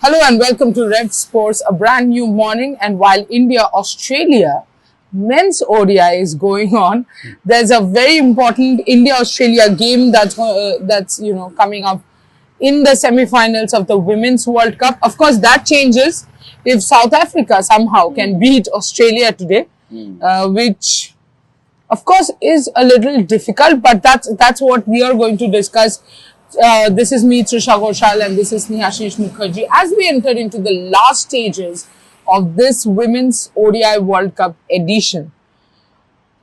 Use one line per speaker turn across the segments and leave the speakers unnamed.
Hello and welcome to Revsportz, a brand new morning. And while India-Australia men's ODI is going on, there's a very important India-Australia game that's coming up in the semi-finals of the Women's World Cup. Of course, that changes if South Africa somehow can beat Australia today, which of course is a little difficult, but that's what we are going to discuss. This is me, Trisha Ghosal, and this is Snehasis Mukherjee. As we enter into the last stages of this Women's ODI World Cup edition,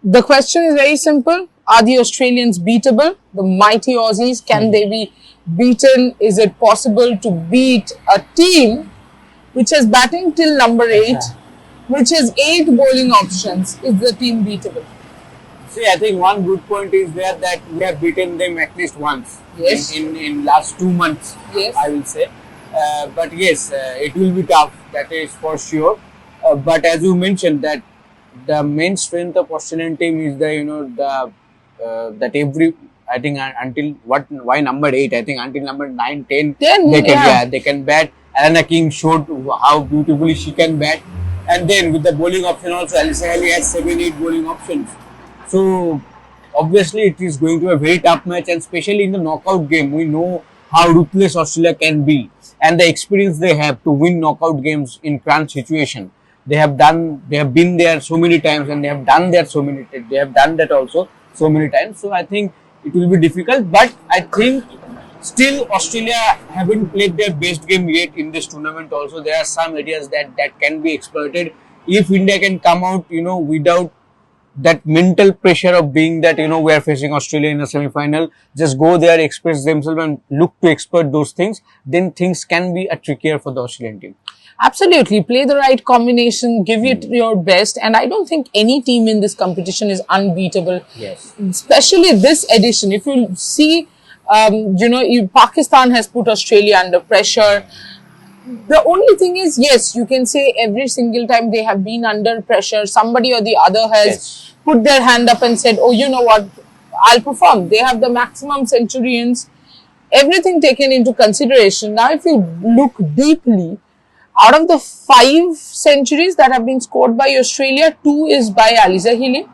the question is very simple. Are the Australians beatable? The mighty Aussies, can they be beaten? Is it possible to beat a team which is batting till number 8, which has 8 bowling options? Is the team beatable?
See, I think one good point is there that we have beaten them at least once in last 2 months, I will say. But yes, it will be tough, that is for sure. But as you mentioned, that the main strength of Australian team is the I think until why number 8? I think until number 9, 10, they can bat. Alana King showed how beautifully she can bat, and then with the bowling option also, Alyssa Healy has 7, 8 bowling options. So obviously it is going to be a very tough match, and especially in the knockout game, we know how ruthless Australia can be, and the experience they have to win knockout games in crunch situation. They have been there so many times, and they have done that also so many times. So I think it will be difficult, but I think still Australia haven't played their best game yet in this tournament. Also, there are some areas that can be exploited if India can come out without that mental pressure of being that we are facing Australia in a semi-final. Just go there, express themselves, and look to exploit those things. Then things can be trickier for the Australian team.
Absolutely, play the right combination, give it your best, and I don't think any team in this competition is unbeatable.
Yes,
especially this edition. If you see, Pakistan has put Australia under pressure. The only thing is, yes, you can say every single time they have been under pressure, somebody or the other has put their hand up and said, oh, you know what, I'll perform. They have the maximum centurions, everything taken into consideration. Now, if you look deeply, out of the 5 centuries that have been scored by Australia, 2 is by Alyssa Healy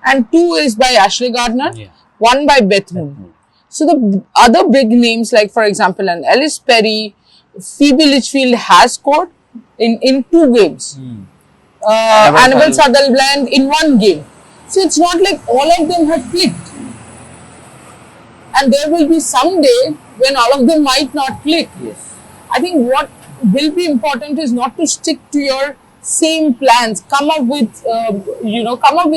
and 2 is by Ashley Gardner, 1 by Beth Moon. So the other big names, like for example, an Ellis Perry, Phoebe Litchfield has scored in 2 games. Annabelle Sutherland in 1 game. So it's not like all of them have clicked. And there will be some day when all of them might not click.
Yes.
I think what will be important is not to stick to your same plans. Come up with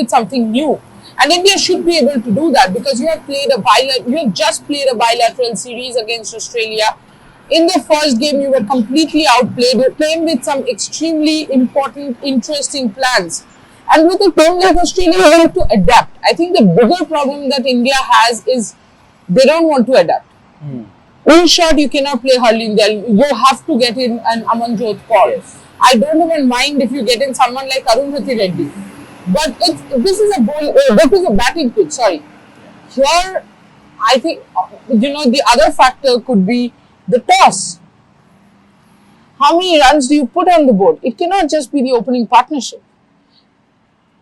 something new. And India should be able to do that, because you have just played a bilateral series against Australia. In the first game, you were completely outplayed. You came with some extremely important, interesting plans. And with a team like Australia, you have to adapt. I think the bigger problem that India has is they don't want to adapt. In short, you cannot play hurling there. You have to get in an Amanjot Kaur.
Yes.
I don't even mind if you get in someone like Arundhati Reddy. But this is a batting pitch, sorry. Here, I think, the other factor could be the toss. How many runs do you put on the board? It cannot just be the opening partnership.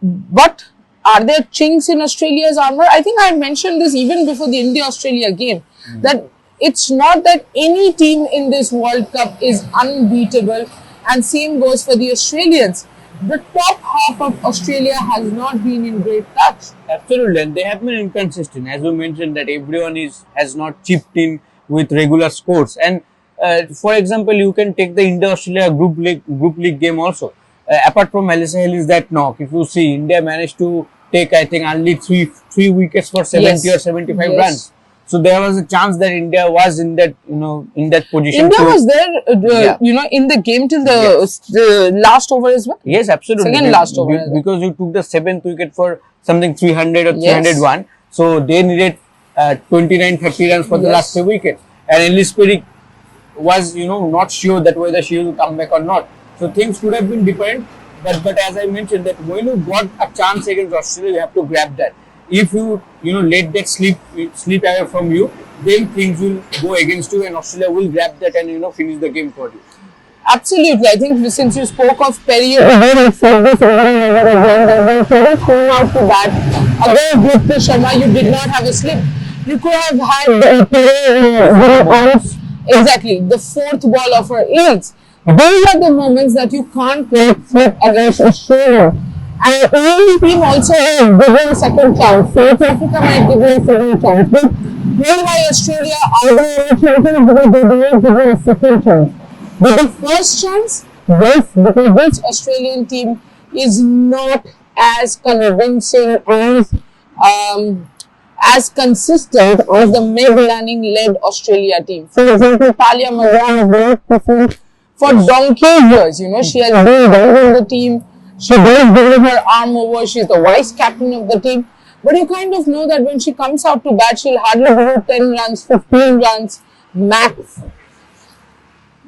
But are there chinks in Australia's armour? I think I mentioned this even before the India-Australia game, that it's not that any team in this World Cup is unbeatable, and same goes for the Australians. The top half of Australia has not been in great touch.
Absolutely, and they have been inconsistent. As you mentioned, that everyone has not chipped in with regular scores. And for example, you can take the India-Australia group league game also. Apart from Alyssa Healy's that knock, if you see, India managed to take, I think, only three wickets for 70 or 75 runs. So there was a chance that India was in that position.
India was there, in the game till the last over as well.
Yes, absolutely.
Second last over.
Because you took the 7th wicket for something 300 or 301. So they needed 29-30 runs for the last 3 wickets. And Ellis Perry was, not sure that whether she will come back or not. So things could have been different. But as I mentioned, that when you got a chance against Australia, you have to grab that. If you let that slip away from you, then things will go against you, and Australia will grab that and finish the game for you.
Absolutely. I think since you spoke of Perry, again, came out to bat. Again, with Sharma, you did not have a slip. You could have had exactly the fourth ball of her innings. Those are the moments that you can't slip against Australia. And Indian team also given a second chance. South Africa might give you a second chance. But meanwhile, Australia are given a second chance. But the first chance, yes, because this Australian team is not as convincing as consistent as the Meg Lanning-led Australia team. For example, Talia Maran has not performed for donkey years. You know, she has been in the team. She does bring her arm over. She's the vice captain of the team. But you kind of know that when she comes out to bat, she'll hardly do 10 runs, 15 runs max.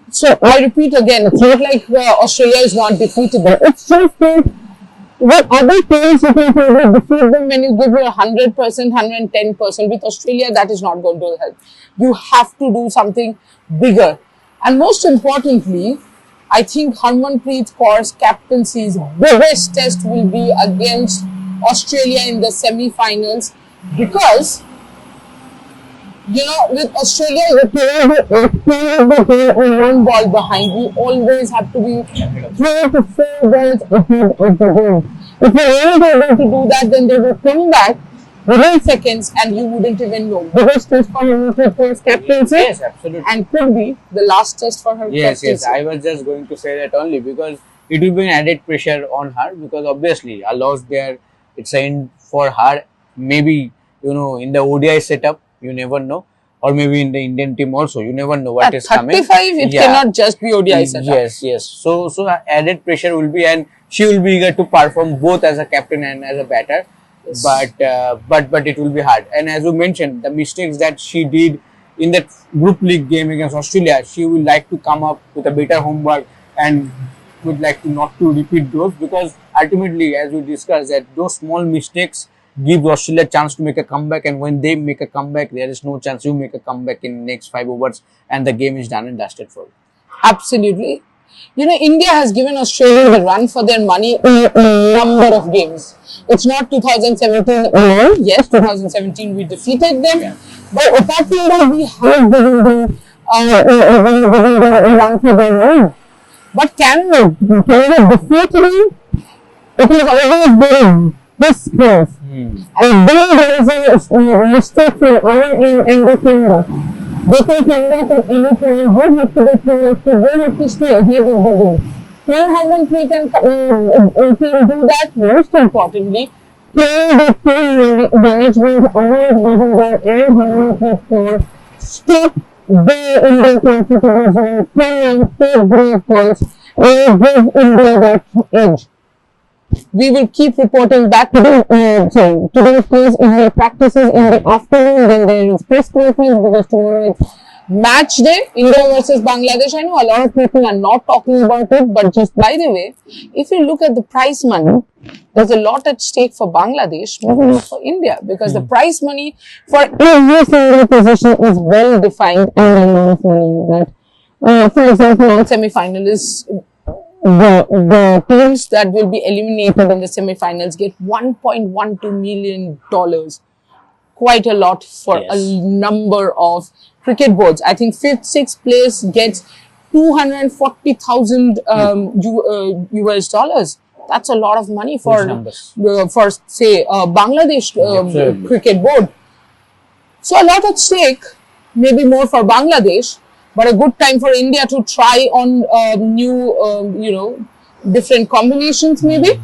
So I repeat again, it's not like Australia is not defeatable. It's just that what other teams you can defeat them when you give your 100%, 110%. With Australia, that is not going to help. You have to do something bigger. And most importantly, I think Harmanpreet Kaur's captaincy's biggest test will be against Australia in the semi-finals, because you know, with Australia, you play one ball behind. You always have to be 3 to 4 balls ahead of the game. If you're only able to do that, then they will come back within seconds and you wouldn't even know. Biggest test for Harmanpreet's captaincy.
Yes, absolutely.
And could be the last test for her captaincy.
Yes, I was just going to say that only because it will be an added pressure on her, because obviously a loss there, it's an end for her. Maybe, you know, in the ODI setup, you never know, or maybe in the Indian team also, you never know what
At
is coming.
35, it cannot just be ODI setup.
Yes. So added pressure will be, and she will be eager to perform both as a captain and as a batter. Yes. But it will be hard. And as you mentioned, the mistakes that she did in that group league game against Australia, she will like to come up with a better homework and would like to not to repeat those, because ultimately, as we discussed, that those small mistakes give Australia a chance to make a comeback, and when they make a comeback, there is no chance you make a comeback in next 5 overs and the game is done and dusted for you.
Absolutely. You know, India has given Australia the run for their money in a number of games. It's not 2017 alone. Yes, 2017 we defeated them. Yeah. But apart from that, we have given them a run for their money. But can we defeat them? It is always been this close. And then there is a mistake from our end and the finger. They can come back at any point, what have to be finished, they have to stay ahead of the game. Can Harmanpreet and Co do that? Most importantly, can the team management always given their air Harmanpreet Kaur stop their Indian competition, play and take brave points, and give India that edge? We will keep reporting back to today's place in the practices in the afternoon, when there is press conference, because tomorrow is match day, India versus Bangladesh. I know a lot of people are not talking about it, but just by the way, if you look at the prize money, there's a lot at stake for Bangladesh, maybe not for India, because the prize money for every single position is well defined, and the amount of money is that. For example, all semi-finalists, the teams that will be eliminated in the semi-finals get $1.12 million. Quite a lot for a number of cricket boards. I think 5th, 6th place gets 240,000 US dollars. That's a lot of money for say Bangladesh cricket board. So a lot at stake, maybe more for Bangladesh, but a good time for India to try on new, different combinations maybe.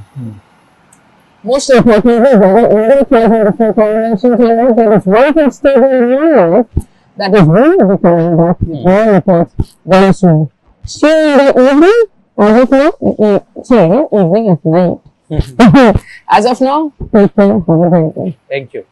Most importantly, India plays in different combinations, there is one thing stable in your life that is very becoming back to your reports very soon. Still in the evening, as of now, evening at night. As of now, take care, have a great day.
Thank you.